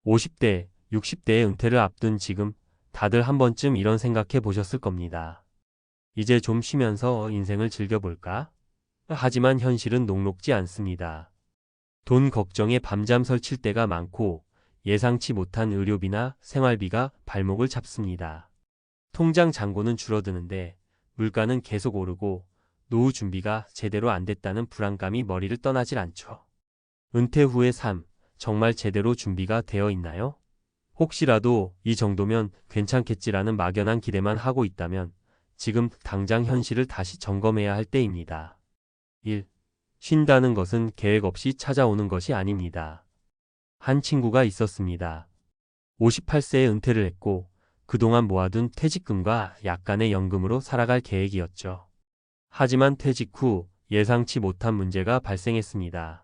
50대, 60대의 은퇴를 앞둔 지금 다들 한 번쯤 이런 생각해 보셨을 겁니다. 이제 좀 쉬면서 인생을 즐겨볼까? 하지만 현실은 녹록지 않습니다. 돈 걱정에 밤잠 설칠 때가 많고 예상치 못한 의료비나 생활비가 발목을 잡습니다. 통장 잔고는 줄어드는데 물가는 계속 오르고 노후 준비가 제대로 안 됐다는 불안감이 머리를 떠나질 않죠. 은퇴 후의 삶, 정말 제대로 준비가 되어 있나요? 혹시라도 이 정도면 괜찮겠지라는 막연한 기대만 하고 있다면 지금 당장 현실을 다시 점검해야 할 때입니다. 1. 쉰다는 것은 계획 없이 찾아오는 것이 아닙니다. 한 친구가 있었습니다. 58세에 은퇴를 했고 그동안 모아둔 퇴직금과 약간의 연금으로 살아갈 계획이었죠. 하지만 퇴직 후 예상치 못한 문제가 발생했습니다.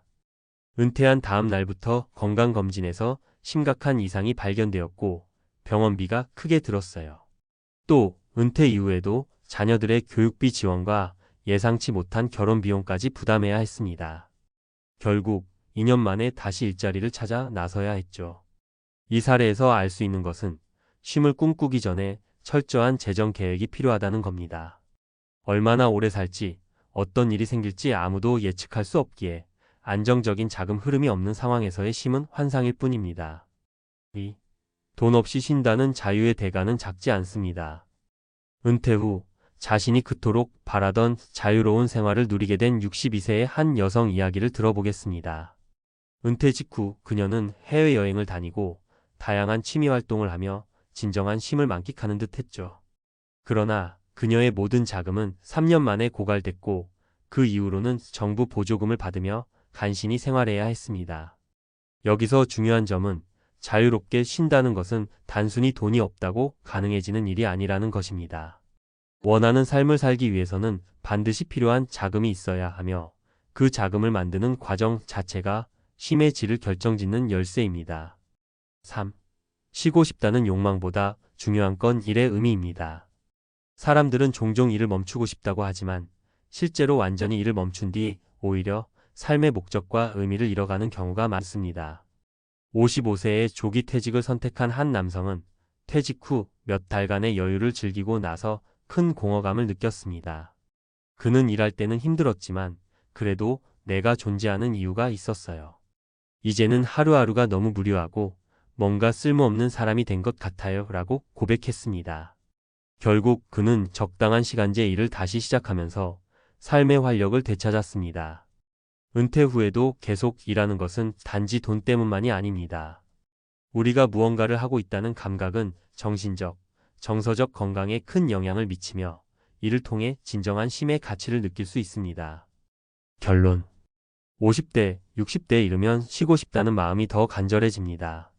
은퇴한 다음 날부터 건강검진에서 심각한 이상이 발견되었고 병원비가 크게 들었어요. 또 은퇴 이후에도 자녀들의 교육비 지원과 예상치 못한 결혼 비용까지 부담해야 했습니다. 결국 2년 만에 다시 일자리를 찾아 나서야 했죠. 이 사례에서 알 수 있는 것은 쉼을 꿈꾸기 전에 철저한 재정 계획이 필요하다는 겁니다. 얼마나 오래 살지, 어떤 일이 생길지 아무도 예측할 수 없기에 안정적인 자금 흐름이 없는 상황에서의 쉼은 환상일 뿐입니다. 2. 돈 없이 쉰다는 자유의 대가는 작지 않습니다. 은퇴 후 자신이 그토록 바라던 자유로운 생활을 누리게 된 62세의 한 여성 이야기를 들어보겠습니다. 은퇴 직후 그녀는 해외여행을 다니고 다양한 취미 활동을 하며 진정한 쉼을 만끽하는 듯 했죠. 그러나 그녀의 모든 자금은 3년 만에 고갈됐고 그 이후로는 정부 보조금을 받으며 간신히 생활해야 했습니다. 여기서 중요한 점은 자유롭게 쉰다는 것은 단순히 돈이 없다고 가능해지는 일이 아니라는 것입니다. 원하는 삶을 살기 위해서는 반드시 필요한 자금이 있어야 하며 그 자금을 만드는 과정 자체가 쉼의 질을 결정짓는 열쇠입니다. 3. 쉬고 싶다는 욕망보다 중요한 건 일의 의미입니다. 사람들은 종종 일을 멈추고 싶다고 하지만 실제로 완전히 일을 멈춘 뒤 오히려 삶의 목적과 의미를 잃어가는 경우가 많습니다. 55세에 조기 퇴직을 선택한 한 남성은 퇴직 후 몇 달간의 여유를 즐기고 나서 큰 공허감을 느꼈습니다. 그는 일할 때는 힘들었지만 그래도 내가 존재하는 이유가 있었어요. 이제는 하루하루가 너무 무료하고 뭔가 쓸모없는 사람이 된 것 같아요 라고 고백했습니다. 결국 그는 적당한 시간제 일을 다시 시작하면서 삶의 활력을 되찾았습니다. 은퇴 후에도 계속 일하는 것은 단지 돈 때문만이 아닙니다. 우리가 무언가를 하고 있다는 감각은 정신적, 정서적 건강에 큰 영향을 미치며 이를 통해 진정한 쉼의 가치를 느낄 수 있습니다. 결론. 50대, 60대에 이르면 쉬고 싶다는 마음이 더 간절해집니다.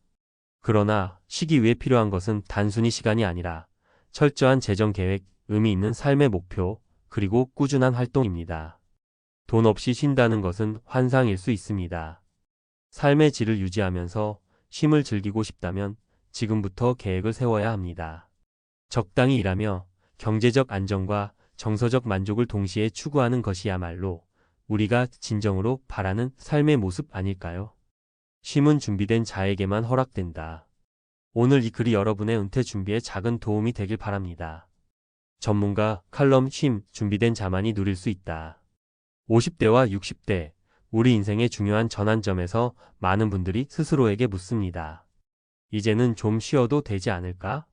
그러나 쉬기 위해 필요한 것은 단순히 시간이 아니라 철저한 재정 계획, 의미 있는 삶의 목표, 그리고 꾸준한 활동입니다. 돈 없이 쉰다는 것은 환상일 수 있습니다. 삶의 질을 유지하면서 쉼을 즐기고 싶다면 지금부터 계획을 세워야 합니다. 적당히 일하며 경제적 안정과 정서적 만족을 동시에 추구하는 것이야말로 우리가 진정으로 바라는 삶의 모습 아닐까요? 쉼은 준비된 자에게만 허락된다. 오늘 이 글이 여러분의 은퇴 준비에 작은 도움이 되길 바랍니다. 전문가 칼럼 쉼 준비된 자만이 누릴 수 있다. 50대와 60대, 우리 인생의 중요한 전환점에서 많은 분들이 스스로에게 묻습니다. 이제는 좀 쉬어도 되지 않을까?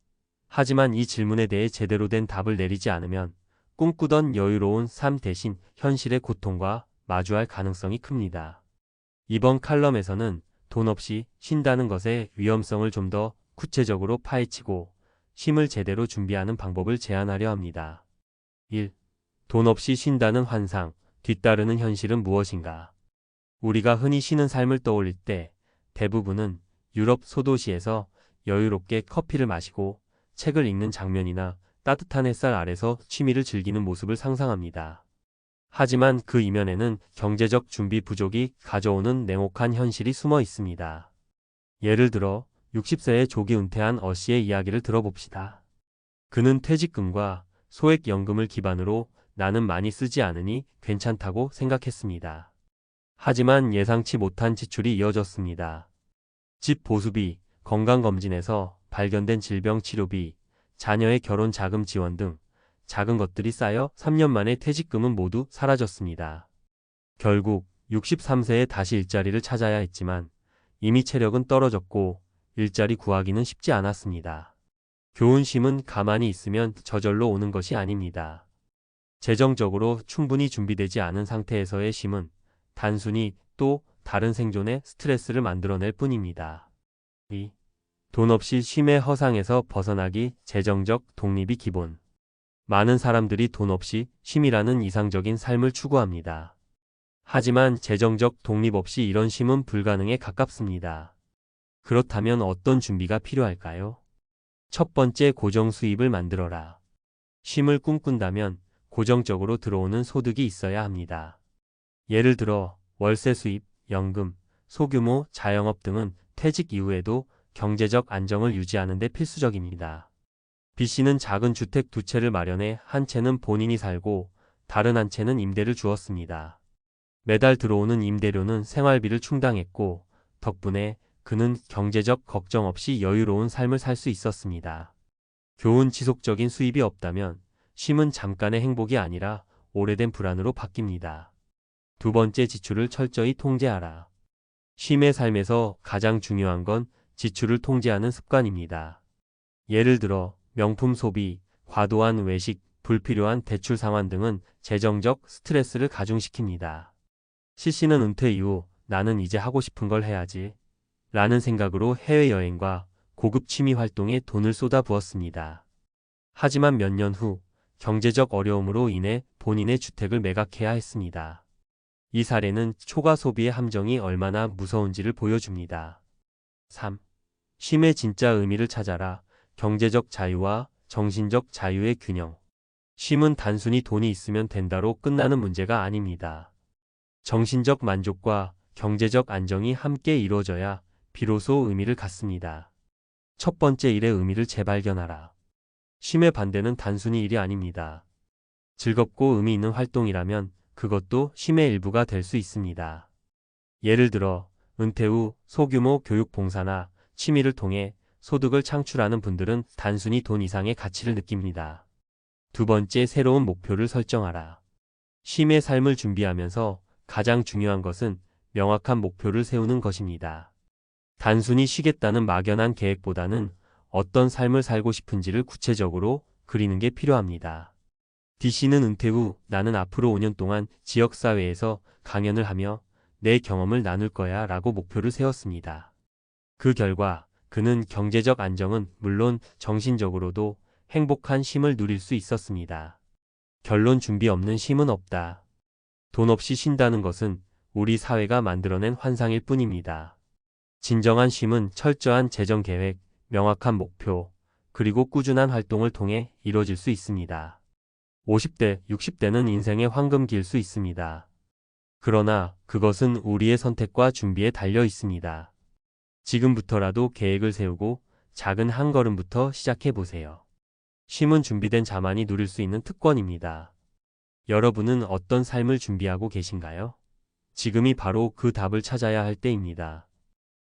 하지만 이 질문에 대해 제대로 된 답을 내리지 않으면 꿈꾸던 여유로운 삶 대신 현실의 고통과 마주할 가능성이 큽니다. 이번 칼럼에서는 돈 없이 쉰다는 것의 위험성을 좀 더 구체적으로 파헤치고 쉼을 제대로 준비하는 방법을 제안하려 합니다. 1. 돈 없이 쉰다는 환상, 뒤따르는 현실은 무엇인가? 우리가 흔히 쉬는 삶을 떠올릴 때 대부분은 유럽 소도시에서 여유롭게 커피를 마시고 책을 읽는 장면이나 따뜻한 햇살 아래서 취미를 즐기는 모습을 상상합니다. 하지만 그 이면에는 경제적 준비 부족이 가져오는 냉혹한 현실이 숨어 있습니다. 예를 들어 60세에 조기 은퇴한 어 씨의 이야기를 들어봅시다. 그는 퇴직금과 소액연금을 기반으로 나는 많이 쓰지 않으니 괜찮다고 생각했습니다. 하지만 예상치 못한 지출이 이어졌습니다. 집 보수비, 건강검진에서 발견된 질병 치료비, 자녀의 결혼 자금 지원 등 작은 것들이 쌓여 3년 만에 퇴직금은 모두 사라졌습니다. 결국 63세에 다시 일자리를 찾아야 했지만 이미 체력은 떨어졌고 일자리 구하기는 쉽지 않았습니다. 교훈 심은 가만히 있으면 저절로 오는 것이 아닙니다. 재정적으로 충분히 준비되지 않은 상태에서의 쉼은 단순히 또 다른 생존의 스트레스를 만들어낼 뿐입니다. 돈 없이 쉼의 허상에서 벗어나기. 재정적 독립이 기본. 많은 사람들이 돈 없이 쉼이라는 이상적인 삶을 추구합니다. 하지만 재정적 독립 없이 이런 쉼은 불가능에 가깝습니다. 그렇다면 어떤 준비가 필요할까요? 첫 번째, 고정 수입을 만들어라. 쉼을 꿈꾼다면 고정적으로 들어오는 소득이 있어야 합니다. 예를 들어 월세 수입, 연금, 소규모 자영업 등은 퇴직 이후에도 경제적 안정을 유지하는 데 필수적입니다. B씨는 작은 주택 2채를 마련해 한 채는 본인이 살고 다른 한 채는 임대를 주었습니다. 매달 들어오는 임대료는 생활비를 충당했고 덕분에 그는 경제적 걱정 없이 여유로운 삶을 살 수 있었습니다. 교훈: 지속적인 수입이 없다면 쉼은 잠깐의 행복이 아니라 오래된 불안으로 바뀝니다. 두 번째, 지출을 철저히 통제하라. 쉼의 삶에서 가장 중요한 건 지출을 통제하는 습관입니다. 예를 들어 명품 소비, 과도한 외식, 불필요한 대출 상환 등은 재정적 스트레스를 가중시킵니다. C씨는 은퇴 이후 나는 이제 하고 싶은 걸 해야지 라는 생각으로 해외여행과 고급 취미 활동에 돈을 쏟아부었습니다. 하지만 몇 년 후 경제적 어려움으로 인해 본인의 주택을 매각해야 했습니다. 이 사례는 초과 소비의 함정이 얼마나 무서운지를 보여줍니다. 3. 쉼의 진짜 의미를 찾아라. 경제적 자유와 정신적 자유의 균형. 쉼은 단순히 돈이 있으면 된다로 끝나는 문제가 아닙니다. 정신적 만족과 경제적 안정이 함께 이루어져야 비로소 의미를 갖습니다. 첫 번째, 일의 의미를 재발견하라. 쉼의 반대는 단순히 일이 아닙니다. 즐겁고 의미 있는 활동이라면 그것도 쉼의 일부가 될 수 있습니다. 예를 들어 은퇴 후 소규모 교육 봉사나 취미를 통해 소득을 창출하는 분들은 단순히 돈 이상의 가치를 느낍니다. 두 번째, 새로운 목표를 설정하라. 쉼의 삶을 준비하면서 가장 중요한 것은 명확한 목표를 세우는 것입니다. 단순히 쉬겠다는 막연한 계획보다는 어떤 삶을 살고 싶은지를 구체적으로 그리는 게 필요합니다. D씨는 은퇴 후 나는 앞으로 5년 동안 지역사회에서 강연을 하며 내 경험을 나눌 거야 라고 목표를 세웠습니다. 그 결과 그는 경제적 안정은 물론 정신적으로도 행복한 쉼을 누릴 수 있었습니다. 결론: 준비 없는 쉼은 없다. 돈 없이 쉰다는 것은 우리 사회가 만들어낸 환상일 뿐입니다. 진정한 쉼은 철저한 재정 계획, 명확한 목표, 그리고 꾸준한 활동을 통해 이루어질 수 있습니다. 50대, 60대는 인생의 황금기일 수 있습니다. 그러나 그것은 우리의 선택과 준비에 달려 있습니다. 지금부터라도 계획을 세우고 작은 한 걸음부터 시작해 보세요. 쉼은 준비된 자만이 누릴 수 있는 특권입니다. 여러분은 어떤 삶을 준비하고 계신가요? 지금이 바로 그 답을 찾아야 할 때입니다.